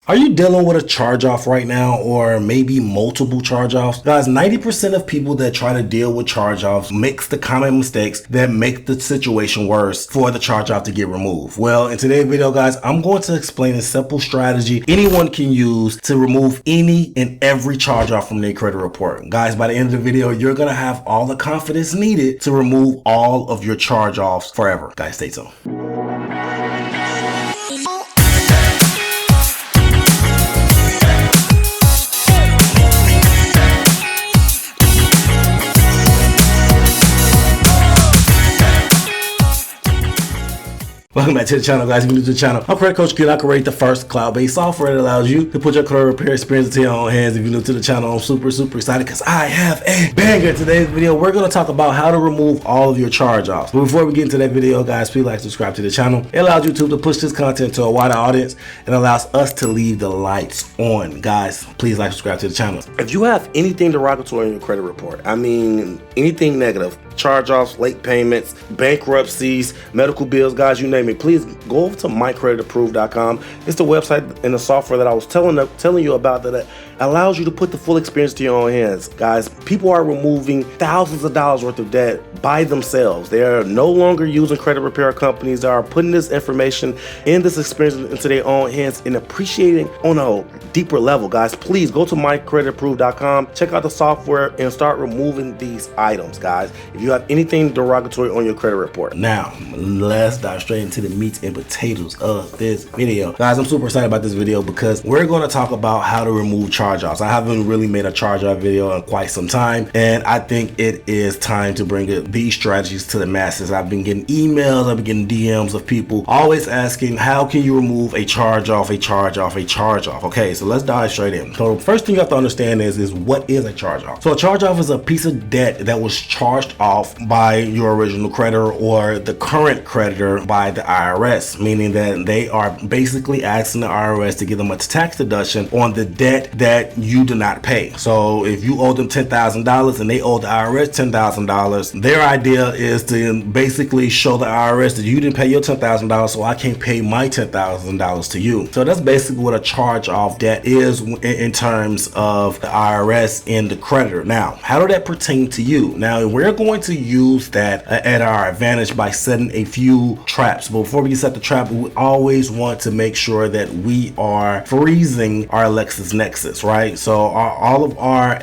Are you dealing with a charge-off right now, or maybe multiple charge-offs? Guys, 90% of people that try to deal with charge-offs makes the common mistakes that make the situation worse for the charge-off to get removed. Well, in today's video, guys, I'm going to explain a simple strategy anyone can use to remove any and every charge-off from their credit report. Guys, by the end of the video, you're going to have all the confidence needed to remove all of your charge-offs forever. Guys, stay tuned. Welcome back to the channel, guys. If you're new to the channel, I'm Credit Coach Q. I create the first cloud-based software that allows you to put your credit repair experience into your own hands. If you're new to the channel, I'm super excited because I have a banger. Today's video, we're going to talk about how to remove all of your charge-offs. But before we get into that video, guys, please like, subscribe to the channel. It allows YouTube to push this content to a wider audience and allows us to leave the lights on. Guys, please like, subscribe to the channel. If you have anything derogatory in your credit report, I mean anything negative, charge-offs, late payments, bankruptcies, medical bills, guys, you name it, please go over to mycreditapproved.com. It's the website and the software that I was telling you about that allows you to put the full experience to your own hands. Guys, people are removing thousands of dollars worth of debt by themselves. They are no longer using credit repair companies. They are putting this information and this experience into their own hands and appreciating on a deeper level. Guys, please go to mycreditapproved.com, check out the software and start removing these items, guys, if you have anything derogatory on your credit report. Now, let's dive straight into the meat and potatoes of this video. Guys, I'm super excited about this video because we're going to talk about how to remove charge-offs. I haven't really made a charge-off video in quite some time, and I think it is time to bring these strategies to the masses. I've been getting emails, I've been getting DMs of people always asking, how can you remove a charge-off, a charge-off, a charge-off? Okay, so let's dive straight in. So the first thing you have to understand is what is a charge-off? So a charge-off is a piece of debt that was charged off by your original creditor or the current creditor by the IRS, meaning that they are basically asking the IRS to give them a tax deduction on the debt that you do not pay. So if you owe them $10,000 and they owe the IRS $10,000, their idea is to basically show the IRS that you didn't pay your $10,000, so I can't pay my $10,000 to you. So that's basically what a charge-off debt is in terms of the IRS and the creditor. Now, how does that pertain to you? Now, we're going to use that at our advantage by setting a few traps. But before we set the trap, we always want to make sure that we are freezing our LexisNexis, right? So all of our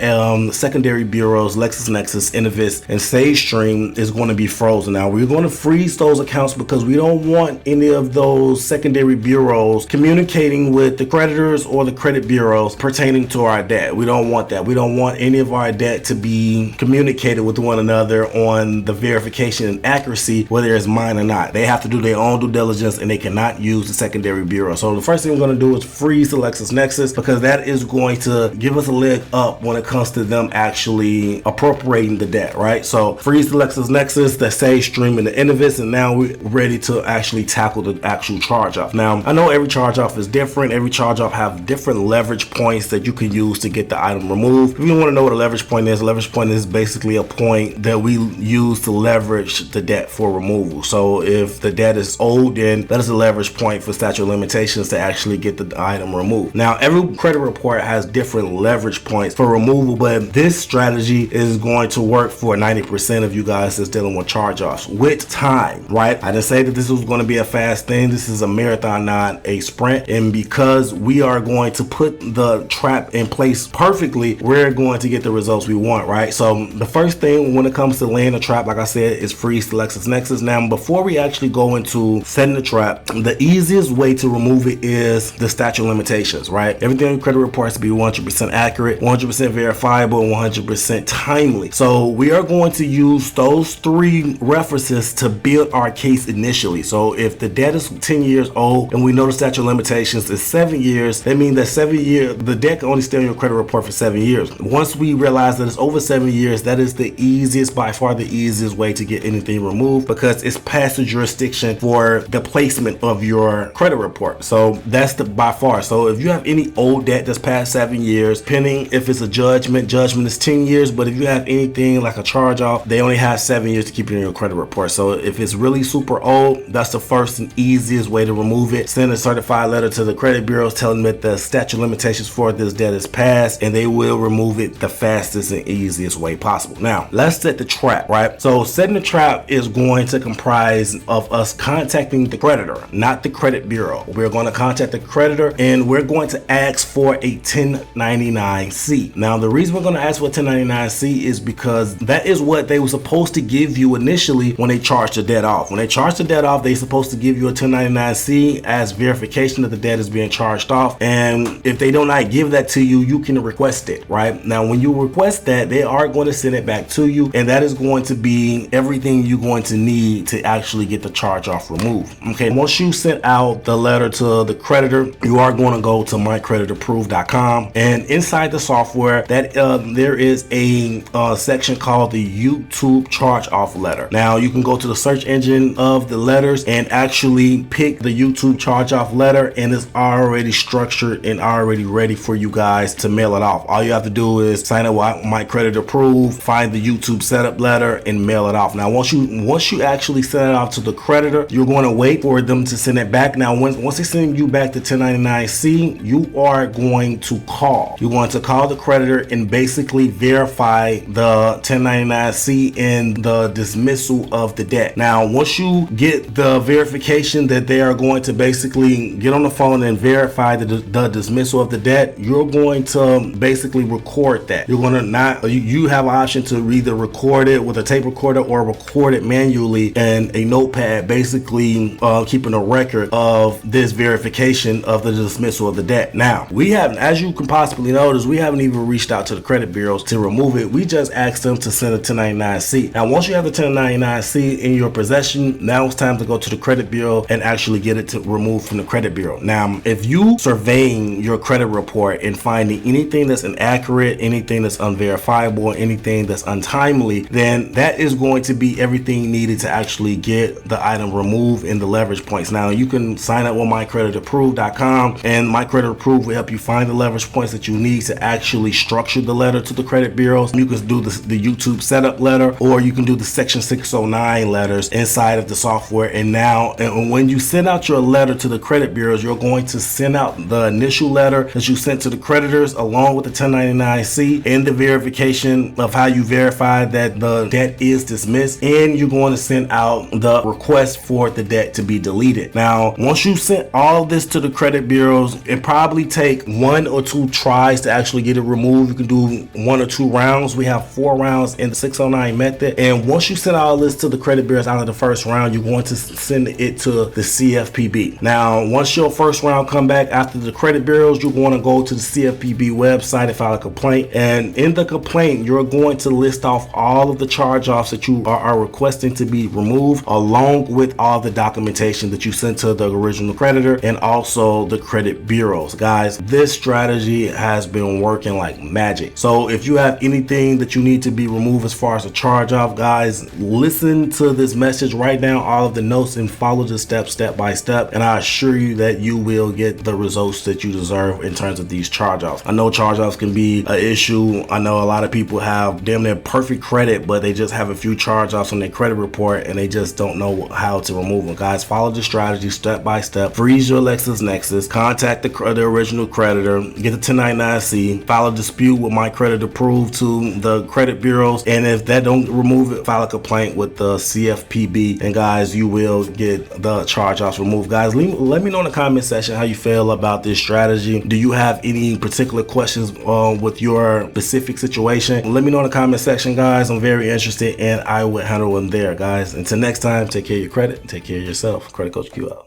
secondary bureaus, LexisNexis, Innovis, and SageStream is going to be frozen. Now, we're going to freeze those accounts because we don't want any of those secondary bureaus communicating with the creditors or the credit bureaus pertaining to our debt. We don't want that. We don't want any of our debt to be communicated with one another on the verification and accuracy, whether it's mine or not. They have to do their own due diligence and they cannot use the secondary bureau. So the first thing we're going to do is freeze the LexisNexis because that is going to give us a leg up when it comes to them actually appropriating the debt, right? So freeze the LexisNexis, the SageStream, and the Innovis, and now we're ready to actually tackle the actual charge-off. Now, I know every charge-off is different. Every charge-off have different leverage points that you can use to get the item removed. If you want to know what a leverage point is basically a point that we use to leverage the debt for removal. So if the debt is owed, then that is a leverage point for statute of limitations to actually get the item removed. Now, every credit report has different leverage points for removal, but this strategy is going to work for 90% of you guys that's dealing with charge-offs with time, right? I didn't say that this was going to be a fast thing. This is a marathon, not a sprint. And because we are going to put the trap in place perfectly, we're going to get the results we want, right? So the first thing when it comes to laying a trap, like I said, is freeze the LexisNexis. Now, before we actually go into setting the trap, the easiest way to remove it is the statute of limitations, right? Everything in credit report has to be 100% accurate, 100% verifiable, and 100% timely. So we are going to use those three references to build our case initially. So if the debt is 10 years old and we know the statute of limitations is 7 years, that means that 7 years, the debt can only stay on your credit report for 7 years. Once we realize that it's over 7 years, that is the easiest by far the easiest way to get anything removed because it's past the jurisdiction for the placement of your credit report. So that's by far. So if you have any old debt that's past 7 years, pending if it's a judgment is 10 years, but if you have anything like a charge off, they only have 7 years to keep it in your credit report. So if it's really super old, that's the first and easiest way to remove it. Send a certified letter to the credit bureaus telling them that the statute of limitations for this debt is passed, and they will remove it the fastest and easiest way possible. Now, let's set the trap, right? So setting the trap is going to comprise of us contacting the creditor, not the credit bureau. We're going to contact the creditor and we're going to ask for a 1099-C. Now, the reason we're going to ask for a 1099-C is because that is what they were supposed to give you initially when they charged the debt off. When they charged the debt off, they're supposed to give you a 1099-C as verification that the debt is being charged off. And if they do not give that to you, you can request it, right? Now, when you request that, they are going to send it back to you, and that is going to be everything you're going to need to actually get the charge off removed. Okay, once you send out the letter to the creditor, you are going to go to mycreditapproved.com, and inside the software that there is a section called the YouTube charge off letter. Now you can go to the search engine of the letters and actually pick the YouTube charge off letter, and it's already structured and already ready for you guys to mail it off. All you have to do is sign up with mycreditapproved, find the YouTube setup letter, and mail it off. Now once you actually send it off to the creditor, you're going to wait for them to send it back. Now once they send you back the 1099-C, you are going to call. You're going to call the creditor and basically verify the 1099-C and the dismissal of the debt. Now once you get the verification that they are going to basically get on the phone and verify the dismissal of the debt, you're going to basically record that. You're going to you have an option to either record it with a tape recorder or record it manually in a notepad, basically keeping a record of this verification of the dismissal of the debt. Now, we haven't, as you can possibly notice, we haven't even reached out to the credit bureaus to remove it. We just asked them to send a 1099-C. Now, once you have the 1099-C in your possession, now it's time to go to the credit bureau and actually get it removed from the credit bureau. Now, if you surveying your credit report and finding anything that's inaccurate, anything that's unverifiable, anything that's untimely, then that is going to be everything needed to actually get the item removed in the leverage points. Now, you can sign up with mycreditapproved.com, and mycreditapproved will help you find the leverage points that you need to actually structure the letter to the credit bureaus. You can do the YouTube setup letter, or you can do the Section 609 letters inside of the software. And when you send out your letter to the credit bureaus, you're going to send out the initial letter that you sent to the creditors along with the 1099-C and the verification of how you verify that the debt is dismissed, and you're going to send out the request for the debt to be deleted. Now, once you send all of this to the credit bureaus, it probably take 1 or 2 tries to actually get it removed. You can do 1 or 2 rounds. We have 4 rounds in the 609 method, and once you send all this to the credit bureaus out of the first round, you're going to send it to the CFPB. Now, once your first round come back after the credit bureaus, you're going to go to the CFPB website and file a complaint, and in the complaint, you're going to list off all of the charge-offs that you are requesting to be removed, along with all the documentation that you sent to the original creditor and also the credit bureaus. Guys, this strategy has been working like magic. So if you have anything that you need to be removed as far as a charge-off, guys, listen to this message, write down all of the notes and follow the steps step by step, and I assure you that you will get the results that you deserve in terms of these charge-offs. I know charge-offs can be an issue. I know a lot of people have damn near perfect credit, but they just have a few charge-offs on their credit report and they just don't know how to remove them. Guys, follow the strategy step by step. Freeze your LexisNexis, contact the original creditor, get the 1099-C, file a dispute with MyCreditApproved to the credit bureaus, and if that don't remove it, file a complaint with the CFPB, and guys, you will get the charge-offs removed. Guys, let me know in the comment section how you feel about this strategy. Do you have any particular questions with your specific situation? Let me know in the comment section, guys. I'm very interested and I will handle them there, guys. Until next time, take care of your credit, take care of yourself. Credit Coach Q out.